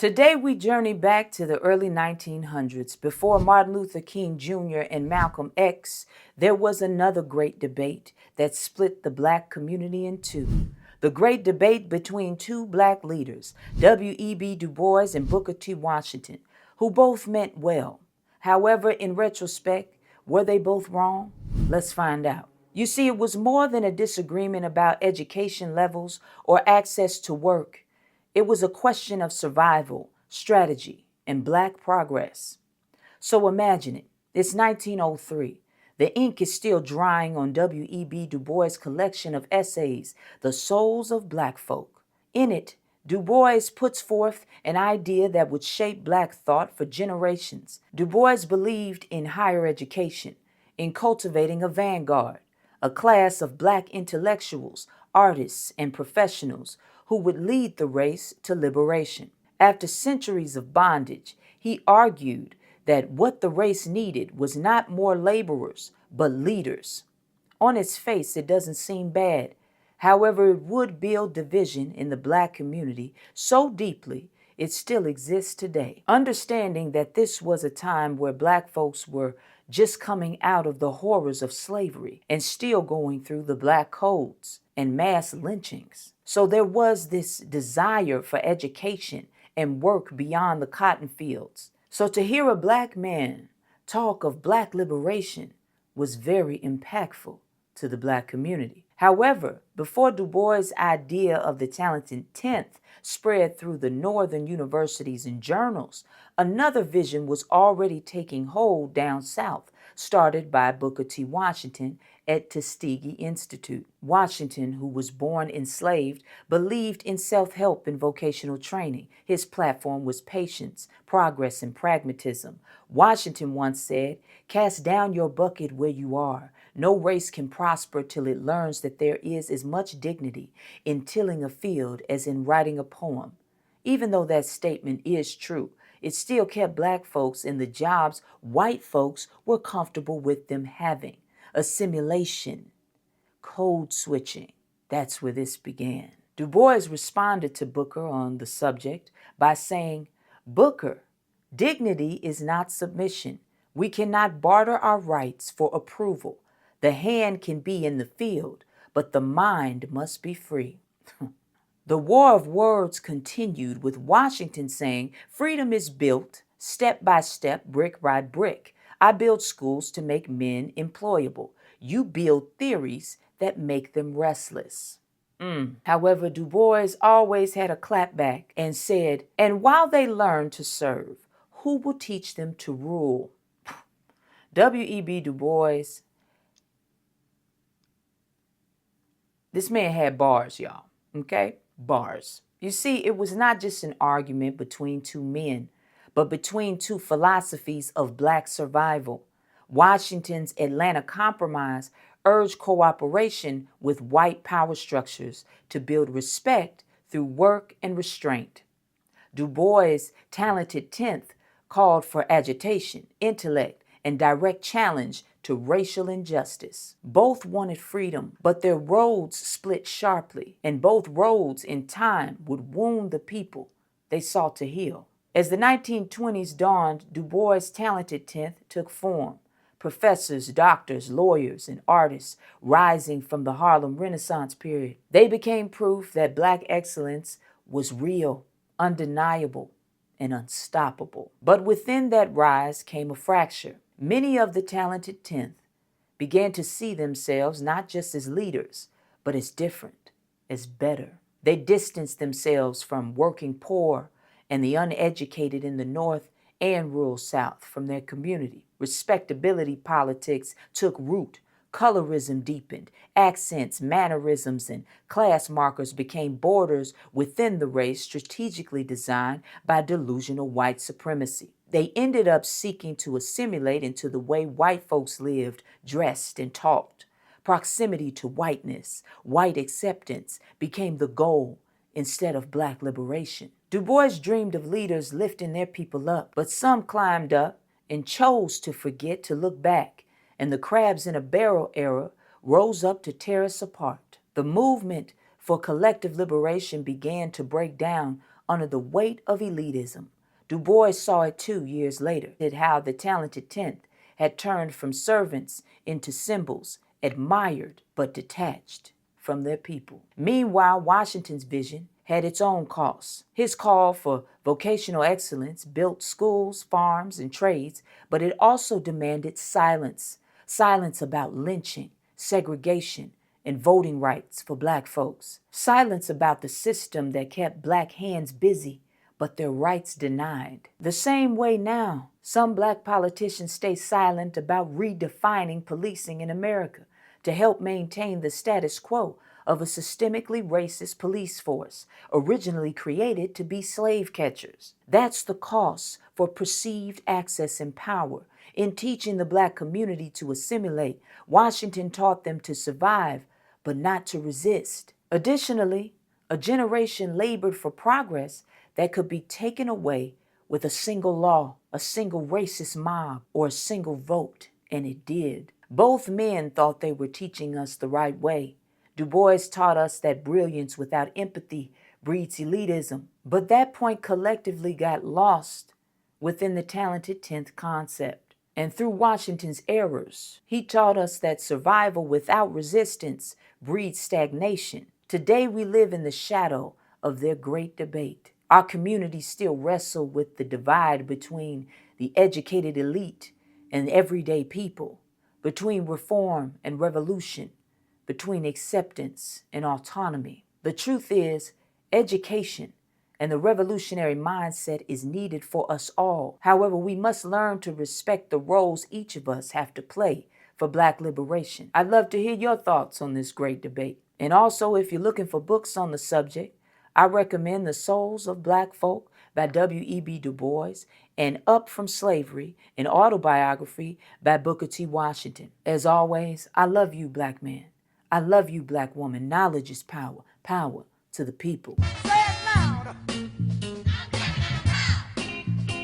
Today we journey back to the early 1900s. Before Martin Luther King Jr. and Malcolm X, there was another great debate that split the black community in two. The great debate between two black leaders, W.E.B. Du Bois and Booker T. Washington, who both meant well. However, in retrospect, were they both wrong? Let's find out. You see, it was more than a disagreement about education levels or access to work. It was a question of survival, strategy, and black progress. So imagine it. It's 1903. The ink is still drying on W.E.B. Du Bois' collection of essays, The Souls of Black Folk. In it, Du Bois puts forth an idea that would shape black thought for generations. Du Bois believed in higher education, in cultivating a vanguard, a class of black intellectuals, artists, and professionals who would lead the race to liberation. After centuries of bondage, he argued that what the race needed was not more laborers, but leaders. On its face, it doesn't seem bad. However, it would build division in the black community so deeply it still exists today. Understanding that this was a time where black folks were just coming out of the horrors of slavery and still going through the black codes and mass lynchings. So there was this desire for education and work beyond the cotton fields. So to hear a black man talk of black liberation was very impactful to the black community. However, before Du Bois' idea of the talented 10th spread through the northern universities and journals, another vision was already taking hold down south, started by Booker T. Washington at Tuskegee Institute. Washington, who was born enslaved, believed in self-help and vocational training. His platform was patience, progress, and pragmatism. Washington once said, "Cast down your bucket where you are. No race can prosper till it learns that there is as much dignity in tilling a field as in writing a poem." Even though that statement is true, it still kept black folks in the jobs white folks were comfortable with them having. Assimilation, code switching. That's where this began. Du Bois responded to Booker on the subject by saying, "Booker, dignity is not submission. We cannot barter our rights for approval. The hand can be in the field, but the mind must be free." The war of words continued with Washington saying, "Freedom is built step by step, brick by brick. I build schools to make men employable. You build theories that make them restless." However, Du Bois always had a clapback and said, "And while they learn to serve, who will teach them to rule?" W.E.B. Du Bois, this man had bars, y'all, okay? Bars. You see, it was not just an argument between two men, but between two philosophies of black survival. Washington's Atlanta Compromise urged cooperation with white power structures to build respect through work and restraint. Du Bois' talented 10th called for agitation, intellect, and direct challenge to racial injustice. Both wanted freedom, but their roads split sharply, and both roads in time would wound the people they sought to heal. As the 1920s dawned, Du Bois' talented 10th took form. Professors, doctors, lawyers, and artists rising from the Harlem Renaissance period. They became proof that black excellence was real, undeniable, and unstoppable. But within that rise came a fracture. Many of the talented 10th began to see themselves not just as leaders, but as different, as better. They distanced themselves from working poor and the uneducated in the North and rural South from their community. Respectability politics took root. Colorism deepened. Accents, mannerisms, and class markers became borders within the race strategically designed by delusional white supremacy. They ended up seeking to assimilate into the way white folks lived, dressed, and talked. Proximity to whiteness, white acceptance became the goal instead of black liberation. Du Bois dreamed of leaders lifting their people up, but some climbed up and chose to forget to look back, and the crabs in a barrel era rose up to tear us apart. The movement for collective liberation began to break down under the weight of elitism. Du Bois saw it 2 years later, how the talented 10th had turned from servants into symbols, admired but detached from their people. Meanwhile, Washington's vision had its own costs. His call for vocational excellence built schools, farms, and trades, but it also demanded silence. Silence about lynching, segregation, and voting rights for Black folks. Silence about the system that kept Black hands busy but their rights denied. The same way now, some Black politicians stay silent about redefining policing in America to help maintain the status quo of a systemically racist police force, originally created to be slave catchers. That's the cost for perceived access and power. In teaching the Black community to assimilate, Washington taught them to survive, but not to resist. Additionally, a generation labored for progress that could be taken away with a single law, a single racist mob, or a single vote, and it did. Both men thought they were teaching us the right way. Du Bois taught us that brilliance without empathy breeds elitism, but that point collectively got lost within the talented 10th concept. And through Washington's errors, he taught us that survival without resistance breeds stagnation. Today we live in the shadow of their great debate. Our communities still wrestle with the divide between the educated elite and everyday people, between reform and revolution, between acceptance and autonomy. The truth is, education and the revolutionary mindset is needed for us all. However, we must learn to respect the roles each of us have to play for Black liberation. I'd love to hear your thoughts on this great debate. And also, if you're looking for books on the subject, I recommend The Souls of Black Folk by W.E.B. Du Bois and Up from Slavery, an autobiography by Booker T. Washington. As always, I love you, Black man. I love you, Black woman. Knowledge is power. Power to the people. Say it loud.